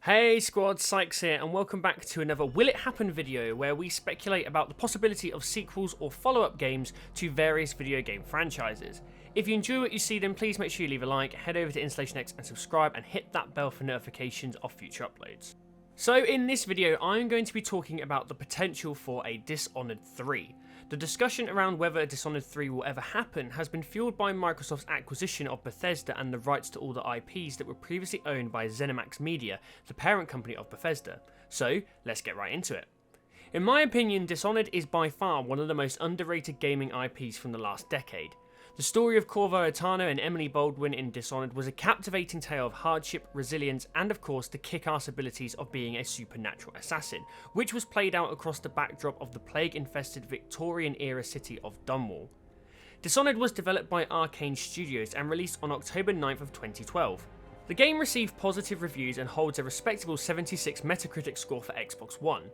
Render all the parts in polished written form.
Hey squad, Sykes here, and welcome back to another Will It Happen video where we speculate about the possibility of sequels or follow-up games to various video game franchises. If you enjoy what you see, then please make sure you leave a like, head over to InstallationX and subscribe, and hit that bell for notifications of future uploads. So in this video, I'm going to be talking about the potential for a Dishonored 3. The discussion around whether Dishonored 3 will ever happen has been fueled by Microsoft's acquisition of Bethesda and the rights to all the IPs that were previously owned by Zenimax Media, the parent company of Bethesda. So, let's get right into it. In my opinion, Dishonored is by far one of the most underrated gaming IPs from the last decade. The story of Corvo Attano and Emily Baldwin in Dishonored was a captivating tale of hardship, resilience, and of course the kick-ass abilities of being a supernatural assassin, which was played out across the backdrop of the plague-infested Victorian-era city of Dunwall. Dishonored was developed by Arkane Studios and released on October 9th of 2012. The game received positive reviews and holds a respectable 76 Metacritic score for Xbox One.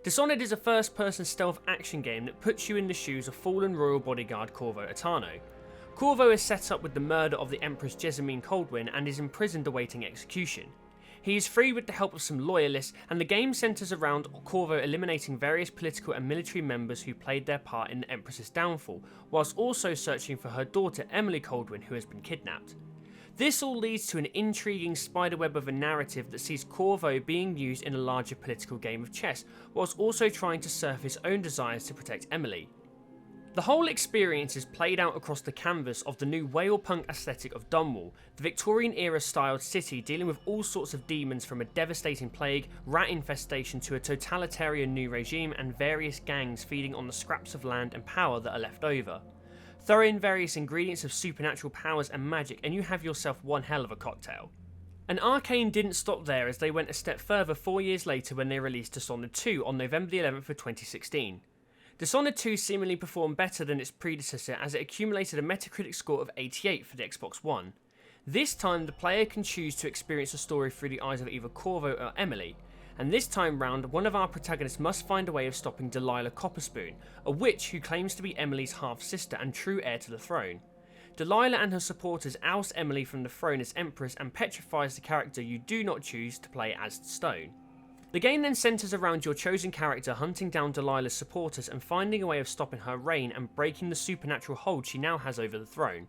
Dishonored is a first-person stealth action game that puts you in the shoes of fallen royal bodyguard Corvo Attano. Corvo is set up with the murder of the Empress Jessamine Coldwin and is imprisoned awaiting execution. He is freed with the help of some loyalists, and the game centres around Corvo eliminating various political and military members who played their part in the Empress's downfall, whilst also searching for her daughter Emily Coldwin, who has been kidnapped. This all leads to an intriguing spiderweb of a narrative that sees Corvo being used in a larger political game of chess, whilst also trying to serve his own desires to protect Emily. The whole experience is played out across the canvas of the new whale punk aesthetic of Dunwall, the Victorian-era styled city dealing with all sorts of demons, from a devastating plague, rat infestation to a totalitarian new regime, and various gangs feeding on the scraps of land and power that are left over. Throw in various ingredients of supernatural powers and magic and you have yourself one hell of a cocktail. And Arkane didn't stop there, as they went a step further 4 years later when they released Dishonored 2 on November 11th of 2016. Dishonored 2 seemingly performed better than its predecessor, as it accumulated a Metacritic score of 88 for the Xbox One. This time the player can choose to experience the story through the eyes of either Corvo or Emily, and this time round one of our protagonists must find a way of stopping Delilah Copperspoon, a witch who claims to be Emily's half-sister and true heir to the throne. Delilah and her supporters oust Emily from the throne as Empress and petrifies the character you do not choose to play as stone. The game then centres around your chosen character hunting down Delilah's supporters and finding a way of stopping her reign and breaking the supernatural hold she now has over the throne.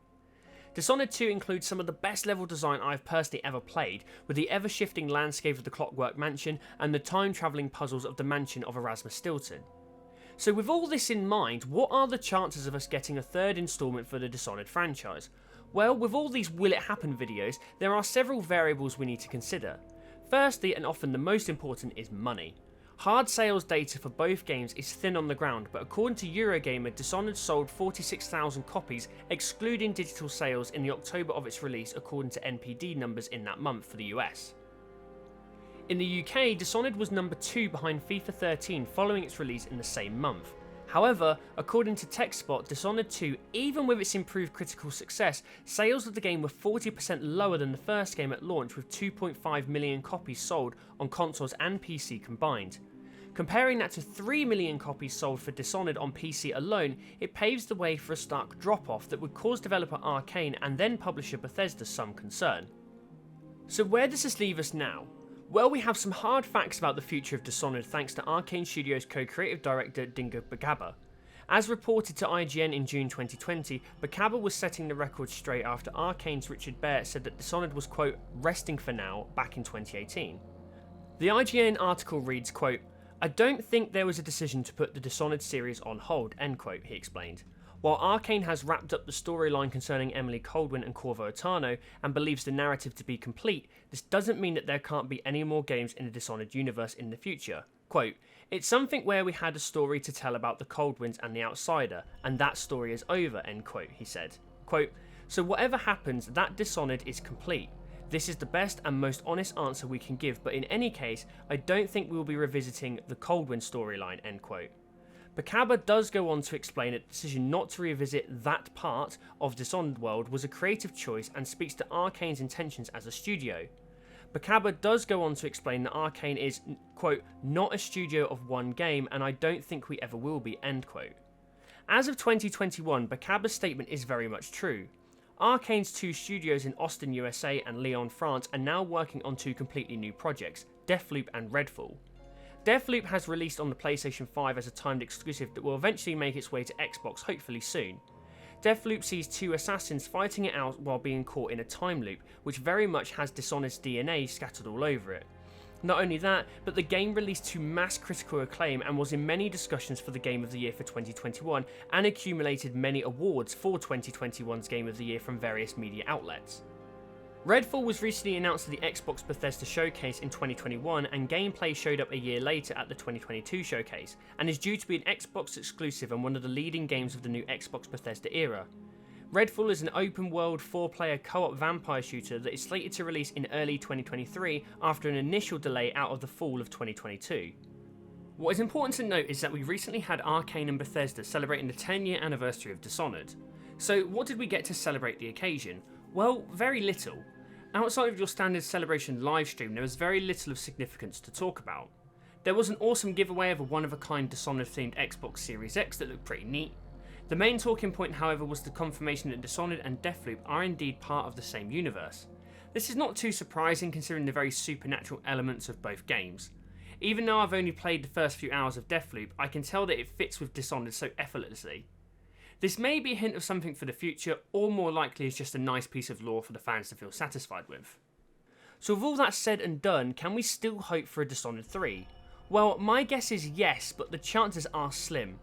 Dishonored 2 includes some of the best level design I've personally ever played, with the ever-shifting landscape of the Clockwork Mansion and the time-travelling puzzles of the mansion of Erasmus Stilton. So with all this in mind, what are the chances of us getting a third instalment for the Dishonored franchise? Well, with all these Will It Happen videos, there are several variables we need to consider. Firstly, and often the most important, is money. Hard sales data for both games is thin on the ground, but according to Eurogamer, Dishonored sold 46,000 copies, excluding digital sales, in the October of its release, according to NPD numbers in that month for the US. In the UK, Dishonored was number 2 behind FIFA 13 following its release in the same month. However, according to TechSpot, Dishonored 2, even with its improved critical success, sales of the game were 40% lower than the first game at launch, with 2.5 million copies sold on consoles and PC combined. Comparing that to 3 million copies sold for Dishonored on PC alone, it paves the way for a stark drop-off that would cause developer Arkane and then publisher Bethesda some concern. So where does this leave us now? Well, we have some hard facts about the future of Dishonored thanks to Arkane Studios co-creative director Dingo Bagaba. As reported to IGN in June 2020, Bagaba was setting the record straight after Arkane's Richard Baer said that Dishonored was, quote, resting for now back in 2018. The IGN article reads, quote, "I don't think there was a decision to put the Dishonored series on hold," end quote, he explained. While Arkane has wrapped up the storyline concerning Emily Coldwin and Corvo Attano and believes the narrative to be complete, this doesn't mean that there can't be any more games in the Dishonored universe in the future. Quote, "It's something where we had a story to tell about the Coldwins and the Outsider, and that story is over," end quote, he said. Quote, "So whatever happens, that Dishonored is complete. This is the best and most honest answer we can give, but in any case, I don't think we will be revisiting the Coldwin storyline," end quote. Bagaba does go on to explain that the decision not to revisit that part of Dishonored world was a creative choice and speaks to Arkane's intentions as a studio. Bagaba does go on to explain that Arkane is, quote, "not a studio of one game, and I don't think we ever will be," end quote. As of 2021, Bagaba's statement is very much true. Arkane's 2 studios in Austin, USA and Lyon, France are now working on 2 completely new projects, Deathloop and Redfall. Deathloop has released on the PlayStation 5 as a timed exclusive that will eventually make its way to Xbox hopefully soon. Deathloop sees two assassins fighting it out while being caught in a time loop, which very much has Dishonored's DNA scattered all over it. Not only that, but the game released to mass critical acclaim and was in many discussions for the Game of the Year for 2021 and accumulated many awards for 2021's Game of the Year from various media outlets. Redfall was recently announced at the Xbox Bethesda showcase in 2021 and gameplay showed up a year later at the 2022 showcase, and is due to be an Xbox exclusive and one of the leading games of the new Xbox Bethesda era. Redfall is an open-world 4-player co-op vampire shooter that is slated to release in early 2023 after an initial delay out of the fall of 2022. What is important to note is that we recently had Arkane and Bethesda celebrating the 10-year anniversary of Dishonored. So what did we get to celebrate the occasion? Well, very little. Outside of your standard celebration livestream, there was very little of significance to talk about. There was an awesome giveaway of a one-of-a-kind Dishonored-themed Xbox Series X that looked pretty neat. The main talking point, however, was the confirmation that Dishonored and Deathloop are indeed part of the same universe. This is not too surprising considering the very supernatural elements of both games. Even though I've only played the first few hours of Deathloop, I can tell that it fits with Dishonored so effortlessly. This may be a hint of something for the future, or more likely is just a nice piece of lore for the fans to feel satisfied with. So with all that said and done, can we still hope for a Dishonored 3? Well, my guess is yes, but the chances are slim.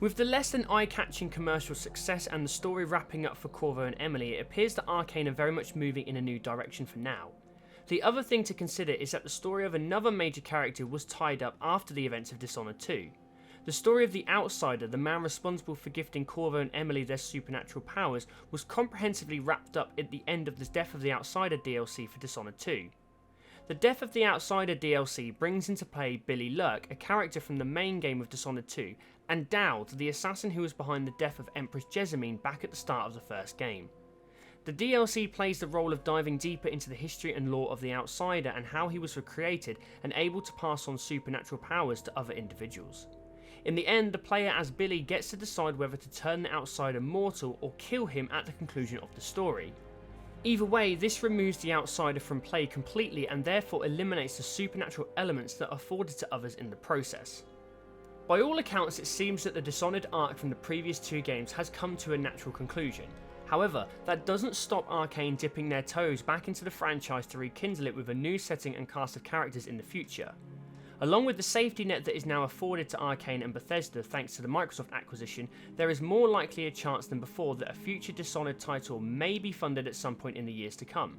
With the less than eye-catching commercial success and the story wrapping up for Corvo and Emily, it appears that Arkane are very much moving in a new direction for now. The other thing to consider is that the story of another major character was tied up after the events of Dishonored 2. The story of the Outsider, the man responsible for gifting Corvo and Emily their supernatural powers, was comprehensively wrapped up at the end of the Death of the Outsider DLC for Dishonored 2. The Death of the Outsider DLC brings into play Billy Lurk, a character from the main game of Dishonored 2, and Dowd, the assassin who was behind the death of Empress Jessamine back at the start of the first game. The DLC plays the role of diving deeper into the history and lore of the Outsider and how he was recreated and able to pass on supernatural powers to other individuals. In the end, the player as Billy gets to decide whether to turn the Outsider mortal or kill him at the conclusion of the story. Either way, this removes the Outsider from play completely and therefore eliminates the supernatural elements that are afforded to others in the process. By all accounts, it seems that the Dishonored arc from the previous two games has come to a natural conclusion. However, that doesn't stop Arkane dipping their toes back into the franchise to rekindle it with a new setting and cast of characters in the future. Along with the safety net that is now afforded to Arkane and Bethesda thanks to the Microsoft acquisition, there is more likely a chance than before that a future Dishonored title may be funded at some point in the years to come.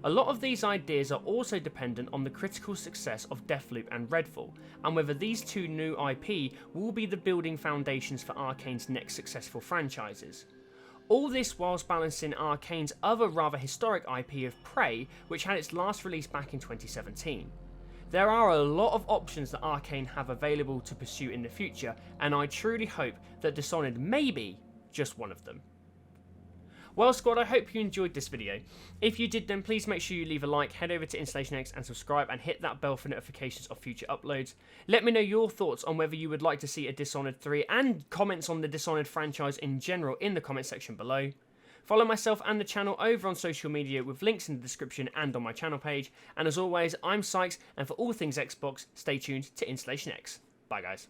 A lot of these ideas are also dependent on the critical success of Deathloop and Redfall, and whether these two new IP will be the building foundations for Arkane's next successful franchises. All this whilst balancing Arkane's other rather historic IP of Prey, which had its last release back in 2017. There are a lot of options that Arkane have available to pursue in the future, and I truly hope that Dishonored may be just one of them. Well squad, I hope you enjoyed this video. If you did, then please make sure you leave a like, head over to InstallationX and subscribe and hit that bell for notifications of future uploads. Let me know your thoughts on whether you would like to see a Dishonored 3 and comments on the Dishonored franchise in general in the comment section below. Follow myself and the channel over on social media with links in the description and on my channel page. And as always, I'm Sykes, and for all things Xbox, stay tuned to InstallationX. Bye guys.